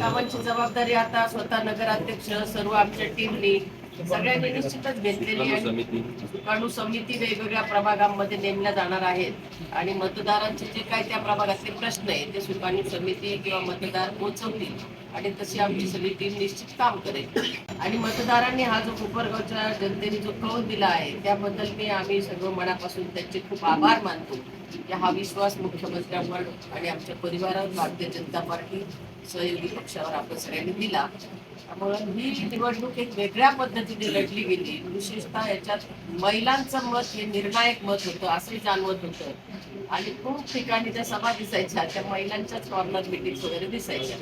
कामांची जबाबदारी आता स्वतः नगराध्यक्ष सर्व आमच्या टीमनी सगळ्यांनी निश्चितच घेतलेली आहे. सुकाणू समिती वेगवेगळ्या प्रभागांमध्ये नेमल्या जाणार आहेत आणि मतदारांचे जे काही त्या प्रभागातले प्रश्न आहेत ते सुकाणू समिती किंवा मतदार पोहोचवतील आणि तशी आमची सगळी टीम निश्चित काम करेल. आणि मतदारांनी हा जो कोपरगावच्या जनतेने जो कौल दिला आहे त्याबद्दल आम्ही सर्व मनापासून त्यांचे खूप आभार मानतो की हा विश्वास मुख्यमंत्र्यांवर आणि आमच्या परिवारावर भारतीय जनता पार्टी सहयोगी पक्षावर आपण सगळ्यांनी दिला. त्यामुळे ही निवडणूक एक वेगळ्या पद्धतीने लढली गेली. विशेषतः याच्यात महिलांचं मत हे निर्णायक मत होतं असंही जाणवत होतं आणि खूप ठिकाणी ज्या सभा दिसायच्या त्या महिलांच्याच कॉर्नर मिटिंग वगैरे दिसायच्या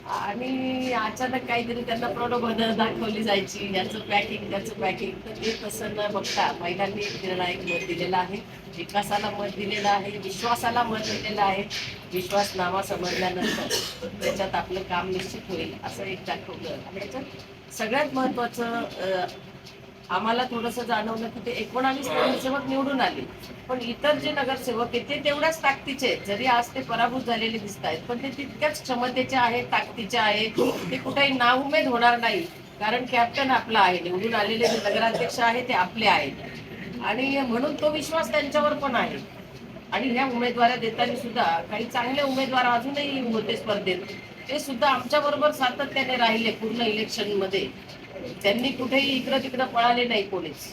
आणि अचानक काहीतरी त्यांना प्रलोभनं दाखवली जायची, याचं पॅकिंग त्याचं पॅकिंग. तर ते तसं न बघता महिलांनी निर्णायक मत दिलेलं आहे, विकासाला मत दिलेलं आहे, विश्वासाला मत दिलेलं आहे. विश्वासनामा समजल्यानंतर त्याच्यात आपलं काम निश्चित होईल असं एक दाखवलं. आणि याच्यात सगळ्यात महत्वाचं आम्हाला थोडंसं जाणवलं की ते 19 नगरसेवक निवडून आले, पण इतर जे नगरसेवक आहेत ते तेवढ्याच ताकदीचे आहेत. जरी आज ते पराभूत झालेले दिसत आहेत पण ते तितक्याच क्षमतेचे आहेत, ताकदीचे आहेत. ते कुठेही नाउमेद होणार नाही कारण कॅप्टन आपला आहे, निवडून आलेले जे नगराध्यक्ष आहे ते आपले आहेत आणि म्हणून तो विश्वास त्यांच्यावर पण आहे. आणि ह्या उमेदवार देताना सुद्धा काही चांगले उमेदवार अजूनही होते स्पर्धेत, ते सुद्धा आमच्या बरोबर सातत्याने राहिले पूर्ण इलेक्शन मध्ये. त्यांनी कुठेही इकडं तिकडं पळाले नाही कोणीच.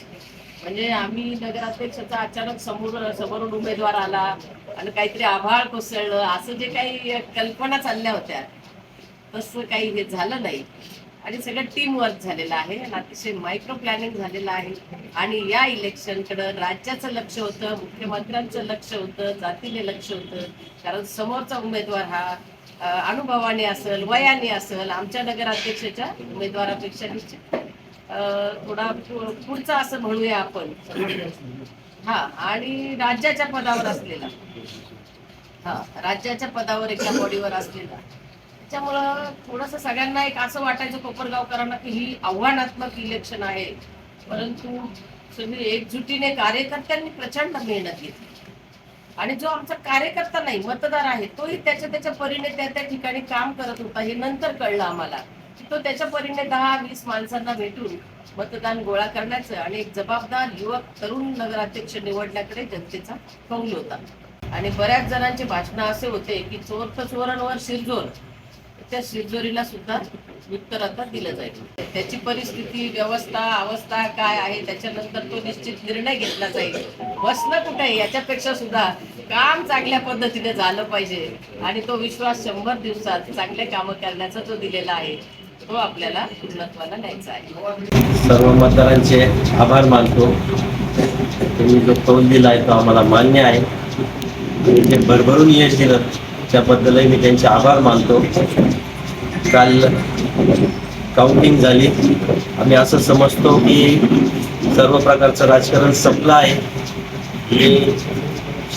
म्हणजे आम्ही नगराध्यक्षाचा अचानक समोरून उमेदवार आला आणि काहीतरी आभाळ कोसळलं असं जे काही कल्पना चालल्या होत्या तसं काही हे झालं नाही. आणि सगळं टीम वर्क झालेलं आहे आणि अतिशय मायक्रो प्लॅनिंग झालेलं आहे. आणि या इलेक्शनकडं राज्याचं लक्ष होतं, मुख्यमंत्र्यांचं लक्ष होतं, जातीने लक्ष होतं. कारण समोरचा उमेदवार हा अनुभवाने असेल, वयाने असेल, आमच्या नगराध्यक्षाच्या उमेदवारापेक्षा थोडा पुढचा असं म्हणूया आपण. हा, आणि राज्याच्या पदावर असलेला, राज्याच्या पदावर एका बॉडीवर असलेला. त्याच्यामुळं थोडंसं सगळ्यांना एक असं वाटायचं कोपरगावकरांना की ही आव्हानात्मक इलेक्शन आहे, परंतु सगळी एकजुटीने कार्यकर्त्यांनी प्रचंड मेहनत घेतली. आणि जो आमचा कार्यकर्ता नाही मतदार आहे तोही त्याच्या त्याच्या परीने त्या ठिकाणी काम करत होता. हे नंतर कळलं आम्हाला की तो त्याच्या परीने 10-20 माणसांना भेटून मतदान गोळा करण्याचं आणि एक जबाबदार युवक तरुण नगराध्यक्ष निवडण्याकडे जनतेचा कौल होता. आणि बऱ्याच जणांचे भाषण असे होते की चोर तर चोरांवर शिरजोर, त्या शिरजोरीला सुद्धा उत्तर आता दिलं जाईल. त्याची परिस्थिती व्यवस्था अवस्था काय आहे त्याच्यानंतर तो निश्चित निर्णय घेतला जाईल. बसणं कुठे याच्यापेक्षा सुद्धा काम चांगल्या पद्धतीने झालं पाहिजे आणि तो विश्वास 100 दिवसात चांगले कामं करण्याचा जो दिलेला आहे तो आपल्याला पूर्णत्वाला न्यायचा आहे. सर्व मतदारांचे आभार मानतो. तुम्ही जो कौल दिला आहे तो आम्हाला मान्य आहे. ते भरभरून यश दिलं त्याबद्दलही मी त्यांचे आभार मानतो. काल काउंटिंग झाली. आम्ही असं समजतो की सर्व प्रकारचं राजकारण संपलं आहे. मी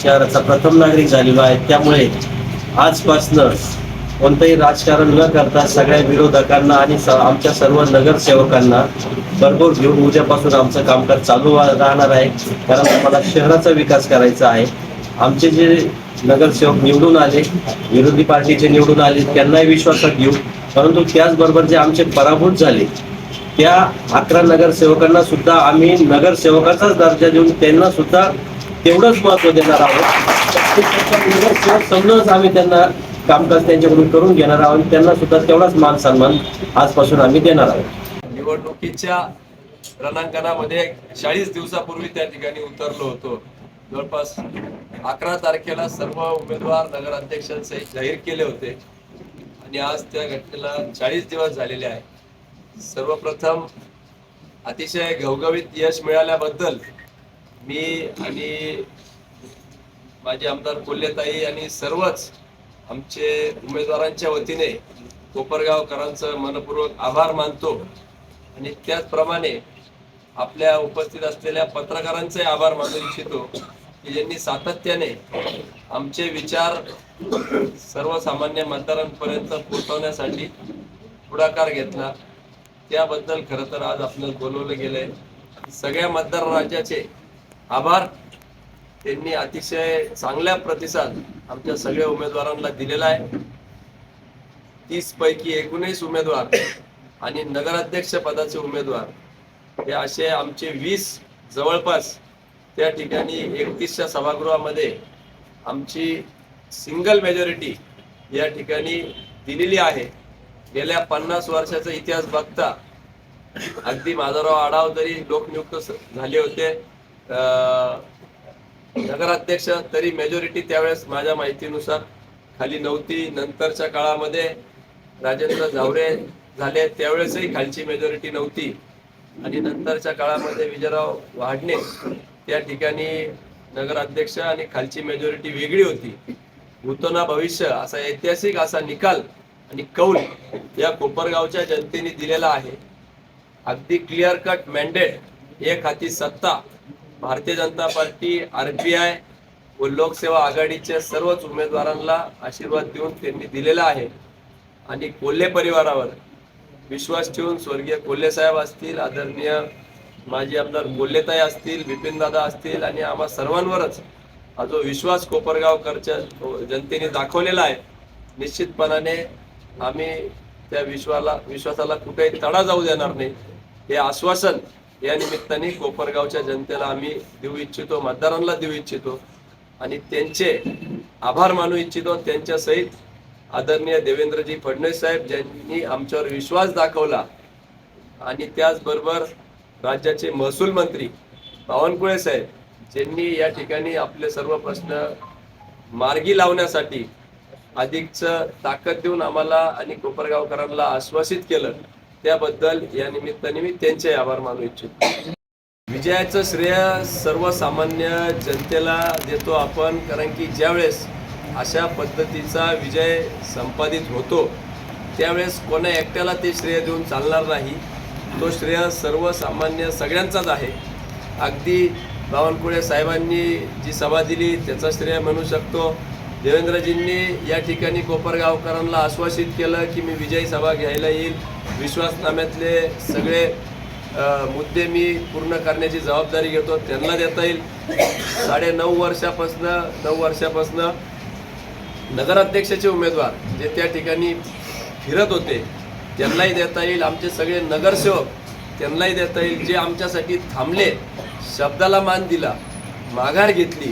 शहराचा प्रथम नागरिक झालेलो आहे, त्यामुळे आजपासनं कोणतंही राजकारण न करता सगळ्या विरोधकांना आणि आमच्या सर्व नगरसेवकांना बरोबर घेऊन उद्यापासून आमचं कामकाज चालू राहणार आहे. कारण आम्हाला शहराचा विकास करायचा आहे. आमचे जे नगरसेवक निवडून आले, विरोधी पार्टीचे निवडून आले, त्यांनाही विश्वासात घेऊ. परंतु त्याचबरोबर जे आमचे पराभूत झाले त्या 11 नगरसेवकांना सुद्धा आम्ही नगरसेवकाचाच दर्जा देऊन त्यांना सुद्धा तेवढंच महत्त्व देणार आहोत. नगरसेवक समजूनच आम्ही त्यांना कामकाज त्यांच्याकडून करून घेणार आहोत. त्यांना सुद्धा तेवढाच मान सन्मान आजपासून आम्ही देणार आहोत. निवडणुकीच्या रणांगणामध्ये 40 दिवसापूर्वी त्या ठिकाणी उतरलो होतो. जवळपास 11 तारखेला सर्व उमेदवार नगराध्यक्षांसहित जाहीर केले होते आणि आज त्या घटनेला 40 दिवस झालेले आहे. सर्वप्रथम अतिशय घवघवीत यश मिळाल्याबद्दल मी आणि माझे आमदार कोल्हेताई आणि सर्वच आमचे उमेदवारांच्या वतीने कोपरगावकरांचं मनपूर्वक आभार मानतो. आणि त्याचप्रमाणे आपल्या उपस्थित असलेल्या पत्रकारांचे आभार मानू इच्छितो की ज्यांनी सातत्याने आमचे विचार सर्वसामान्य मतदारांपर्यंत पोहोचवण्यासाठी पुढाकार घेतला. त्याबद्दल खरं तर आज आपल्याला बोलवलं गेलंय. सगळ्या मतदार राज्याचे आभार. त्यांनी अतिशय चांगल्या प्रतिसाद आमच्या सगळ्या उमेदवारांना दिलेला आहे. 30 पैकी 19 उमेदवार आणि नगराध्यक्ष पदाचे उमेदवार हे असे आमचे 20 जवळपास त्या ठिकाणी 31च्या सभागृहामध्ये आमची सिंगल मेजॉरिटी या ठिकाणी दिलेली आहे. गेल्या 50 वर्षाचा इतिहास बघता अगदी माधवराव आढाव तरी लोकनियुक्त झाले होते नगराध्यक्ष, तरी मेजॉरिटी त्यावेळेस माझ्या माहितीनुसार खाली नव्हती. नंतरच्या काळामध्ये राजेंद्र झावरे झाले त्यावेळेसही खालची मेजॉरिटी नव्हती आणि नंतरच्या काळामध्ये विजयराव वाडणे त्या ठिकाणी नगराध्यक्ष आणि खालची मेजॉरिटी वेगळी होती. भूतो ना भविष्य असा ऐतिहासिक असा निकाल आणि कौल या कोपरगावच्या जनतेने दिलेला आहे. अगदी क्लिअर कट मॅन्डेट, एक हाती सत्ता, भारतीय जनता पार्टी, RPI व लोकसेवा आघाडीच्या सर्वच उमेदवारांना आशीर्वाद देऊन त्यांनी दिलेला आहे. आणि कोल्हे परिवारावर विश्वास ठेवून स्वर्गीय कोल्हे साहेब असतील, आदरणीय माजी आमदार कोल्हेताई असतील, बिपिनदादा असतील आणि आम्हा सर्वांवरच हा जो विश्वास कोपरगावकरच्या जनतेने दाखवलेला आहे, निश्चितपणाने आम्ही त्या विश्वासाला कुठेही तडा जाऊ देणार नाही हे आश्वासन या निमित्ताने कोपरगावच्या जनतेला आम्ही देऊ इच्छितो, मतदारांना देऊ इच्छितो आणि त्यांचे आभार मानू इच्छितो. त्यांच्या सहित आदरणीय देवेंद्रजी फडणवीस साहेब ज्यांनी आमच्यावर विश्वास दाखवला आणि त्याचबरोबर राज्याचे महसूल मंत्री बावनकुळे साहेब ज्यांनी या ठिकाणी आपले सर्व प्रश्न मार्गी लावण्यासाठी अधिकच ताकद देऊन आम्हाला आणि कोपरगावकरांना आश्वासित केलं, त्याबद्दल या निमित्ताने मी त्यांचे आभार मानू इच्छितो. विजयाचं श्रेय सर्वसामान्य जनतेला देतो आपण, कारण की ज्यावेळेस अशा पद्धतीचा विजय संपादित होतो त्यावेळेस कोणा एकट्याला ते श्रेय देऊन चालणार नाही. तो श्रेय सर्वसामान्य सगळ्यांचाच आहे. अगदी बावनकुळे साहेबांनी जी सभा दिली त्याचा श्रेय म्हणू शकतो. देवेंद्रजींनी या ठिकाणी कोपरगावकरांना आश्वासित केलं की मी विजयी सभा घ्यायला येईल, विश्वासनाम्यातले सगळे मुद्दे मी पूर्ण करण्याची जबाबदारी घेतो, त्यांना देता येईल. 9.5 वर्षापासनं नगराध्यक्षाचे उमेदवार जे त्या ठिकाणी फिरत होते त्यांनाही देता येईल. आमचे सगळे नगरसेवक त्यांनाही देता येईल. जे आमच्यासाठी थांबले, शब्दाला मान दिला, माघार घेतली,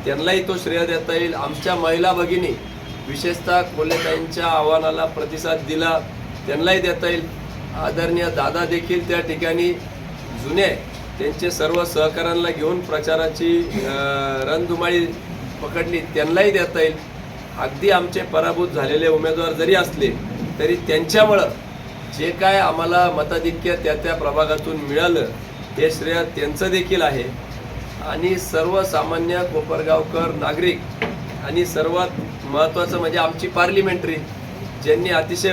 त्यांनाही तो श्रेय देता येईल. आमच्या महिला भगिनी विशेषतः कोल्हेताईंच्या आव्हानाला प्रतिसाद दिला, त्यांनाही देता येईल. आदरणीय दादा देखील त्या ठिकाणी जुने त्यांचे सर्व सहकाऱ्यांना घेऊन प्रचाराची रणधुमाळी पकडली, त्यांनाही देता येईल. अगदी आमचे पराभूत झालेले उमेदवार जरी असले तरी त्यांच्यामुळं जे काय आम्हाला मताधिक्य त्या प्रभागातून मिळालं हे श्रेय त्यांचं देखील आहे. आणि सर्वसामान्य कोपरगावकर नागरिक आणि सर्वात महत्त्वाचं म्हणजे आमची पार्लिमेंटरी ज्यांनी अतिशय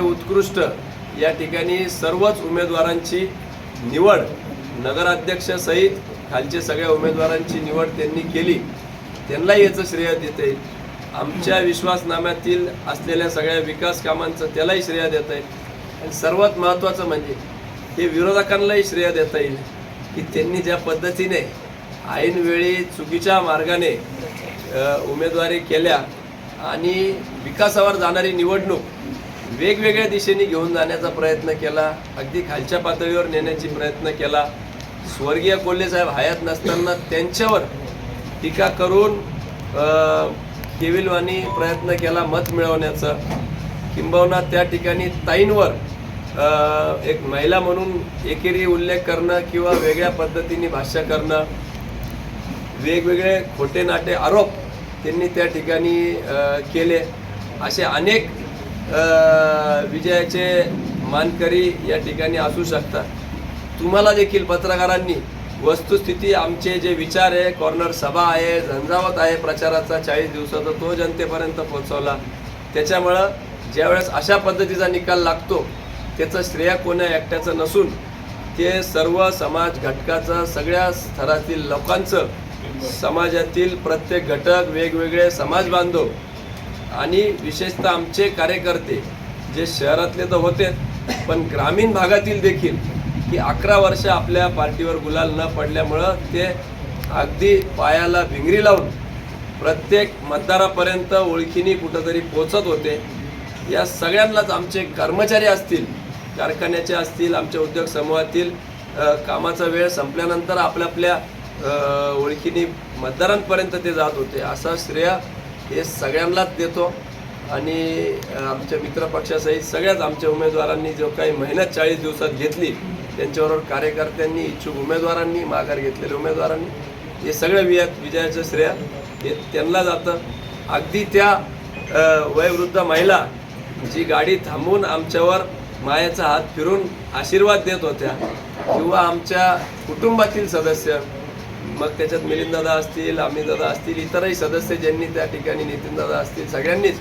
उत्कृष्ट या ठिकाणी सर्वच उमेदवारांची निवड, नगराध्यक्ष सहित खालचे सगळ्या उमेदवारांची निवड त्यांनी केली, त्यांनाही याचं श्रेय देता येईल. आमच्या विश्वासनाम्यातील असलेल्या सगळ्या विकास कामांचं त्यालाही श्रेय देता येईल. आणि सर्वात महत्त्वाचं म्हणजे हे विरोधकांनाही श्रेय देता येईल की त्यांनी ज्या पद्धतीने ऐनवेळी चुकीच्या मार्गाने उमेदवारी केल्या आणि विकासावर जाणारी निवडणूक वेगवेगळ्या दिशेने घेऊन जाण्याचा प्रयत्न केला, अगदी खालच्या पातळीवर नेण्याची प्रयत्न केला. स्वर्गीय कोल्हे साहेब हयात नसताना त्यांच्यावर टीका करून केविलवाणी प्रयत्न केला मत मिळवण्याचा. किंबहुना त्या ठिकाणी ताईंवर एक महिला म्हणून एकेरी उल्लेख करणं किंवा वेगळ्या पद्धतीने भाष्य करणं, वेगवेगळे खोटे नाटे आरोप त्यांनी त्या ठिकाणी केले. असे अनेक विजयाचे मानकरी या ठिकाणी असू शकतात. तुम्हाला देखील पत्रकारांनी वस्तुस्थिती, आमचे जे विचार आहे, कॉर्नर सभा आहे, झंझावत आहे प्रचाराचा 40 दिवसाचा, तो जनतेपर्यंत पोहोचवला. त्याच्यामुळं ज्यावेळेस अशा पद्धतीचा निकाल लागतो त्याचं श्रेय कोणा एकट्याचं नसून ते सर्व समाज घटकाचं, सगळ्या स्तरातील लोकांचं, समाजातील प्रत्येक घटक, वेगवेगळे समाज बांधव आणि विशेषतः आमचे कार्यकर्ते जे शहरातले तर होते पण ग्रामीण भागातील देखील की 11 वर्ष आपल्या पार्टीवर गुलाल न पडल्यामुळं ते अगदी पायाला भिंगरी लावून प्रत्येक मतदारापर्यंत ओळखीने कुठंतरी पोचत होते. या सगळ्यांनाच आमचे कर्मचारी असतील, कारखान्याचे असतील, आमच्या उद्योग समूहातील कामाचा वेळ संपल्यानंतर आपल्या ओळखीने मतदारांपर्यंत ते जात होते. असा श्रेय हे सगळ्यांनाच देतो. आणि आमच्या मित्रपक्षासहित सगळ्याच आमच्या उमेदवारांनी जो काही मेहनत 40 दिवसात घेतली, त्यांच्याबरोबर कार्यकर्त्यांनी, इच्छुक उमेदवारांनी, माघार घेतलेल्या उमेदवारांनी, हे सगळं विजयाचं श्रेय हे त्यांना जातं. अगदी त्या वयोवृद्ध महिला जी गाडी थांबवून आमच्यावर मायेचा हात फिरून आशीर्वाद देत होत्या, किंवा आमच्या कुटुंबातील सदस्य, मग त्याच्यात मिलिंददादा असतील, अमितदादा असतील, इतरही सदस्य ज्यांनी त्या ठिकाणी, नितीनदादा असतील, सगळ्यांनीच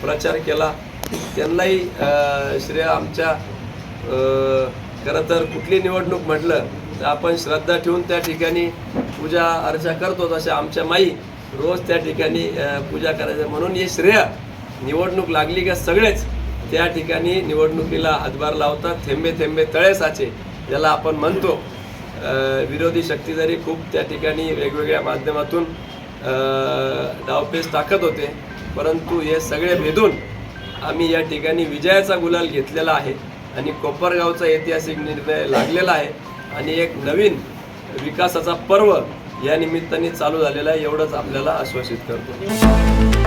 प्रचार केला, त्यांनाही श्रेय आमच्या. खरं तर कुठली निवडणूक म्हटलं तर आपण श्रद्धा ठेवून त्या ठिकाणी पूजा अर्चा करतो, तशा आमच्या माई रोज त्या ठिकाणी पूजा करायचं. म्हणून हे श्रेय निवडणूक लागली का सगळेच त्या ठिकाणी निवडणुकीला हातभार लावतात. थेंबे थेंबे तळे साचे ज्याला आपण म्हणतो. विरोधी शक्ती जरी खूप त्या ठिकाणी वेगवेगळ्या माध्यमातून डावपेच टाकत होते, परंतु हे सगळे भेदून आम्ही या ठिकाणी विजयाचा गुलाल घेतलेला आहे आणि कोपरगावचा ऐतिहासिक निर्णय लागलेला आहे आणि एक नवीन विकासाचा पर्व या निमित्ताने चालू झालेला आहे, एवढंच आपल्याला आश्वासित करतो.